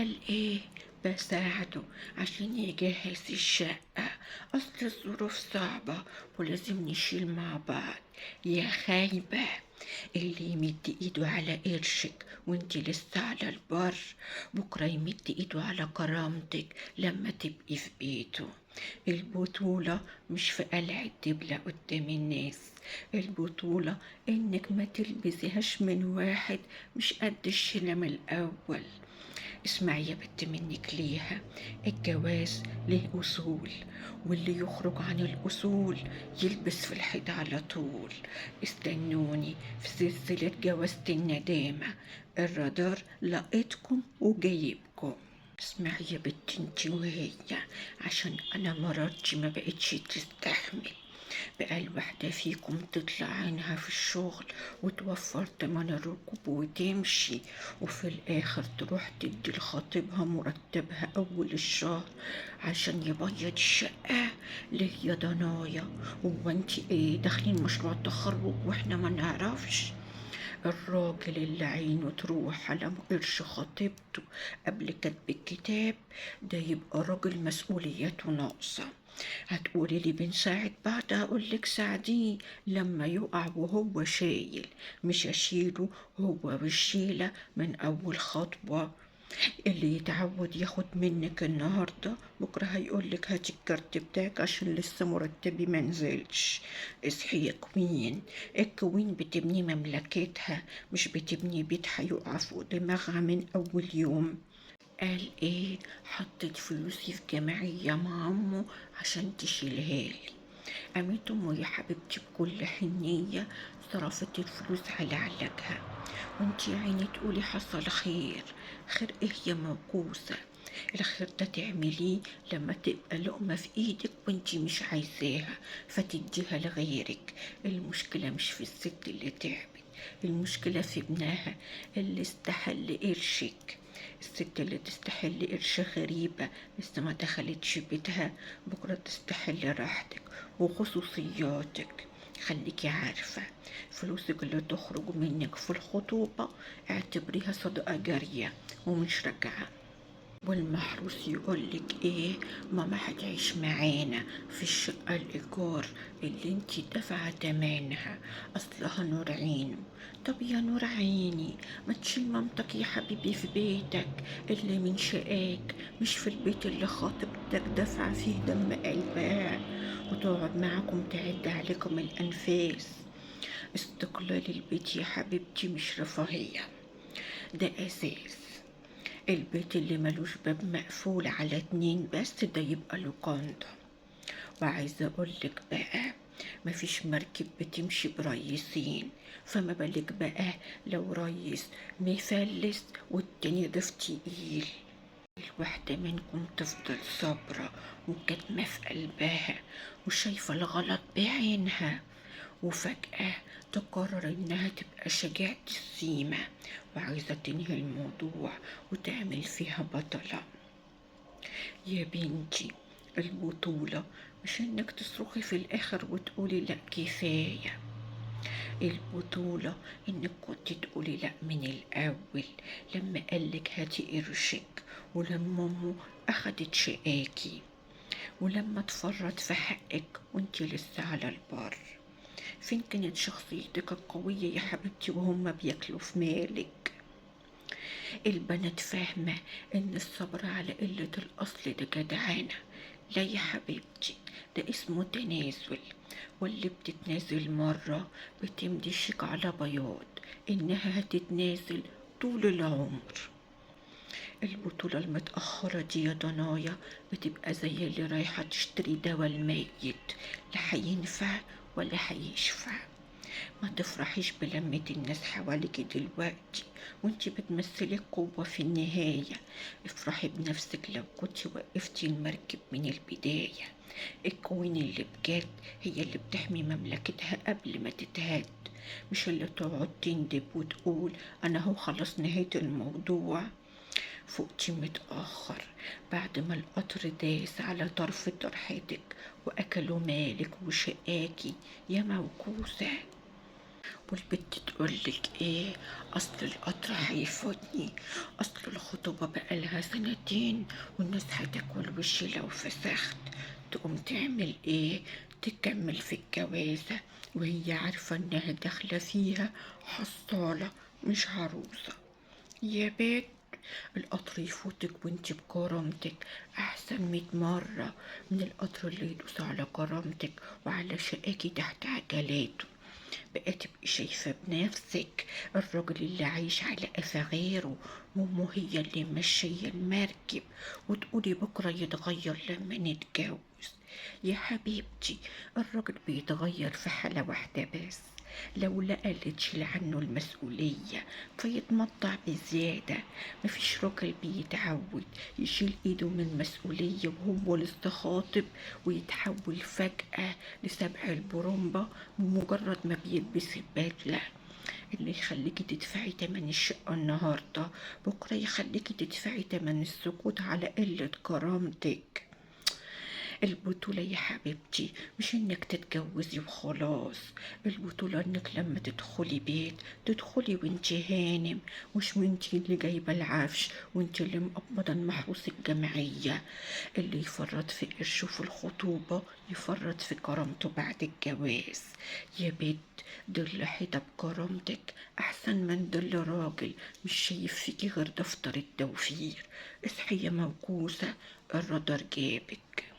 قال ايه؟ بساعده عشان يجهز الشقة. اصل الظروف صعبة ولازم نشيل مع بعض. يا خايبة، اللي يمد ايده على قرشك وانتي لسه على البر، بكرة يمد ايده على كرامتك لما تبقي في بيته. البطولة مش في قلع الدبلة قدام الناس، البطولة انك ما تلبسيهاش من واحد مش قد الشيلة من الاول. اسمعي يا بت منك ليها، الجواز له أصول، واللي يخرج عن الأصول يلبس في الحيط على طول. استنوني في سلسلة جوازة الندامة، الرادار لقيتكم وجايبكم. اسمعي يا بت انتي وهي، عشان انا مراتي ما بقتش تستحمل. بقى الواحدة فيكم تطلع عينها في الشغل وتوفر تمن الركوب وتمشي، وفي الآخر تروح تدي لخطيبها مرتبها أول الشهر عشان يبيض الشقة. ليه يا ضنايا؟ هو انتي ايه داخلين مشروع تخرج واحنا ما نعرفش؟ الراجل اللي عينه تروح على قرش خطيبته قبل كتب الكتاب ده يبقى راجل مسؤوليته ناقصة. هتقولي لي بنساعد بعض، هقولك ساعديه لما يقع وهو شايل، مش اشيله هو بالشيلة من اول خطوة. اللي يتعود ياخد منك النهاردة بكرة هيقولك هاتي الكارت بتاعك عشان لسه مرتبي منزلش. اصحي يا كوين، الكوين بتبني مملكتها مش بتبني بيت هيقع فوق دماغها من اول يوم. قال ايه؟ حطيت فلوسي في جمعية مع امه عشان تشيلها لي. قامت امه يا حبيبتي بكل حنية صرفت الفلوس على علاجها، وانتي يا عيني تقولي حصل خير. خير ايه يا موكوسة؟ الخير ده تعمليه لما تبقى لقمة في ايدك وانتي مش عايزاها فتديها لغيرك. المشكلة مش في الست اللي تعبت، المشكلة في ابنها اللي استحل قرشك. الست اللي تستحل قرش غريبة لسه ما دخلتش بيتها بكرة تستحل راحتك وخصوصياتك. خليكي عارفة، فلوسك اللي تخرج منك في الخطوبة اعتبريها صدقة جارية ومش راجعة. والمحروس يقولك ايه؟ ماما هتعيش معانا في الشقة الإيجار اللي انتي دافعة تمنها، أصلها نور عينه. طب يا نور عيني، ما تشيل مامتك يا حبيبي في بيتك اللي من شقاك، مش في البيت اللي خاطبتك دافعة فيه دم قلبها، وتقعد معاكم تعد عليكم الأنفاس. استقلال البيت يا حبيبتي مش رفاهية، ده أساس. البيت اللي ملوش باب مقفول على اتنين بس ده يبقى لوكاندا. وعايزة اقولك بقى، مفيش مركب بتمشي بريسين، فما بالك بقى لو ريس مفلس والتاني ضيف تقيل. الواحدة منكم تفضل صابرة وكاتمة في قلبها وشايفة الغلط بعينها، وفجأة تقرر إنها تبقى شجاعة السيمة وعايزة تنهي الموضوع وتعمل فيها بطلة. يا بنتي، البطولة مش إنك تصرخي في الآخر وتقولي لأ كفاية، البطولة إنك كنت تقولي لأ من الأول لما قالك هاتي قرشك، ولما أمه أخدت شقاكي، ولما تفرط في حقك وانتي لسه على البر. فين كانت شخصيتك القوية يا حبيبتي وهم بياكلوا في مالك؟ البنات فاهمة ان الصبر على قلة الاصل ده جدعانة. لا يا حبيبتي، ده اسمه تنازل، واللي بتتنازل مرة بتمضي شيك على بياض انها هتتنازل طول العمر. البطولة المتأخرة دي يا ضنايا بتبقى زي اللي رايحة تشتري دوا الميت، لا هينفع ولا هيشفع. ما تفرحيش بلمة الناس حواليك دلوقتي وانتي بتمثلي قوة في النهاية. افرحي بنفسك لو كنتي وقفتي المركب من البداية. الكوين اللي بجد هي اللي بتحمي مملكتها قبل ما تتهد، مش اللي تقعد تندب وتقول انا هو خلاص نهيت الموضوع. فوقتي متأخر بعد ما القطر داس على طرف طرحتك وأكلوا مالك وشقاكي يا موكوسة. والبت تقولك ايه؟ اصل القطر هيفوتني، اصل الخطوبة بقالها سنتين والناس هتاكل وشي لو فسخت. تقوم تعمل ايه؟ تكمل في الجوازة وهي عارفة انها داخلة فيها حصالة مش عروسة. يا بيت، القطر يفوتك وانت بكرامتك احسن 100 مرة من القطر اللي يدوس على كرامتك وعلى شقاكي تحت عجلاته. بقى تبقي شايفة بنفسك الراجل اللي عايش على قفا غيره، وامه هي اللي ماشية المركب، وتقولي بكرة يتغير لما نتجوز. يا حبيبتي، الراجل بيتغير في حالة واحدة بس، لو لقى اللي تشيل عنه المسؤولية فيتمطع بزيادة. مفيش راجل بيتعود يشيل ايده من مسؤولية وهو لسه خاطب ويتحول فجأة لسبع البرومبا بمجرد ما بيلبس البدلة. اللي يخليكي تدفعي تمن الشقة النهاردة بكرة يخليكي تدفعي تمن السكوت على قلة كرامتك. البطولة يا حبيبتي مش انك تتجوزي وخلاص، البطولة انك لما تدخلي بيت تدخلي وانت هانم، مش وانت اللي جايبة العفش وانت اللي مقبضة المحروس الجمعية. اللي يفرط في قرشه في الخطوبة يفرط في كرامته بعد الجواز. يا بنت، ضل حيطة بكرامتك احسن من ضل راجل مش شايف فيكي غير دفتر التوفير. اصحي يا موكوسة، الرادار جابك.